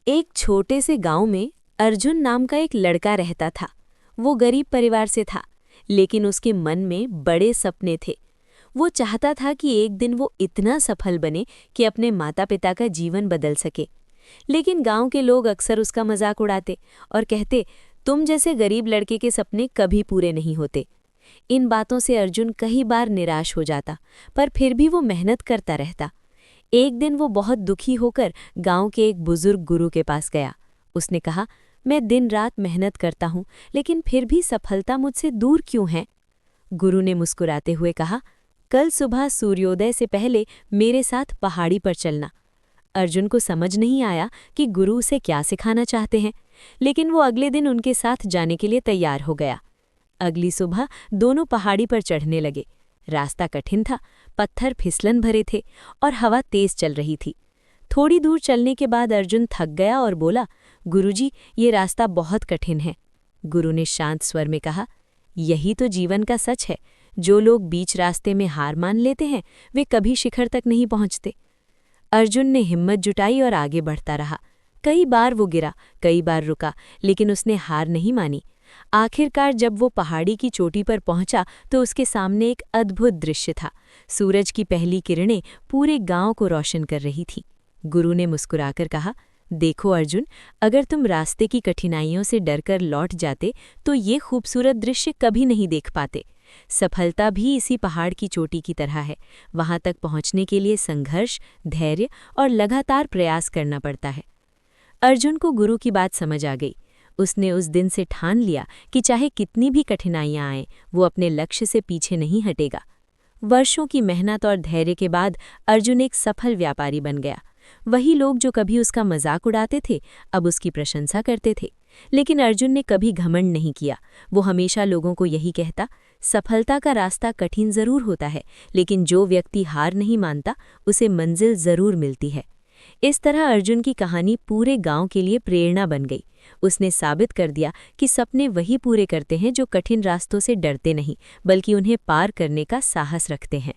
एक छोटे से गांव में अर्जुन नाम का एक लड़का रहता था। वो गरीब परिवार से था, लेकिन उसके मन में बड़े सपने थे। वो चाहता था कि एक दिन वो इतना सफल बने कि अपने माता पिता का जीवन बदल सके। लेकिन गांव के लोग अक्सर उसका मजाक उड़ाते और कहते, तुम जैसे गरीब लड़के के सपने कभी पूरे नहीं होते। इन बातों से अर्जुन कई बार निराश हो जाता, पर फिर भी वो मेहनत करता रहता। एक दिन वो बहुत दुखी होकर गांव के एक बुजुर्ग गुरु के पास गया। उसने कहा, मैं दिन रात मेहनत करता हूँ, लेकिन फिर भी सफलता मुझसे दूर क्यों है? गुरु ने मुस्कुराते हुए कहा, कल सुबह सूर्योदय से पहले मेरे साथ पहाड़ी पर चलना। अर्जुन को समझ नहीं आया कि गुरु उसे क्या सिखाना चाहते हैं, लेकिन वो अगले दिन उनके साथ जाने के लिए तैयार हो गया। अगली सुबह दोनों पहाड़ी पर चढ़ने लगे। रास्ता कठिन था, पत्थर फिसलन भरे थे और हवा तेज चल रही थी। थोड़ी दूर चलने के बाद अर्जुन थक गया और बोला, गुरुजी, ये रास्ता बहुत कठिन है। गुरु ने शांत स्वर में कहा, यही तो जीवन का सच है। जो लोग बीच रास्ते में हार मान लेते हैं, वे कभी शिखर तक नहीं पहुंचते। अर्जुन ने हिम्मत जुटाई और आगे बढ़ता रहा। कई बार वो गिरा, कई बार रुका, लेकिन उसने हार नहीं मानी। आखिरकार जब वो पहाड़ी की चोटी पर पहुंचा तो उसके सामने एक अद्भुत दृश्य था। सूरज की पहली किरणें पूरे गांव को रोशन कर रही थी। गुरु ने मुस्कुराकर कहा, देखो अर्जुन, अगर तुम रास्ते की कठिनाइयों से डरकर लौट जाते तो ये खूबसूरत दृश्य कभी नहीं देख पाते। सफलता भी इसी पहाड़ की चोटी की तरह है। वहां तक पहुंचने के लिए संघर्ष, धैर्य और लगातार प्रयास करना पड़ता है। अर्जुन को गुरु की बात समझ आ गई। उसने उस दिन से ठान लिया कि चाहे कितनी भी कठिनाइयां आएं, वो अपने लक्ष्य से पीछे नहीं हटेगा। वर्षों की मेहनत और धैर्य के बाद अर्जुन एक सफल व्यापारी बन गया। वही लोग जो कभी उसका मजाक उड़ाते थे, अब उसकी प्रशंसा करते थे। लेकिन अर्जुन ने कभी घमंड नहीं किया। वो हमेशा लोगों को यही कहता, सफलता का रास्ता कठिन जरूर होता है, लेकिन जो व्यक्ति हार नहीं मानता, उसे मंजिल जरूर मिलती है। इस तरह अर्जुन की कहानी पूरे गांव के लिए प्रेरणा बन गई। उसने साबित कर दिया कि सपने वही पूरे करते हैं जो कठिन रास्तों से डरते नहीं, बल्कि उन्हें पार करने का साहस रखते हैं।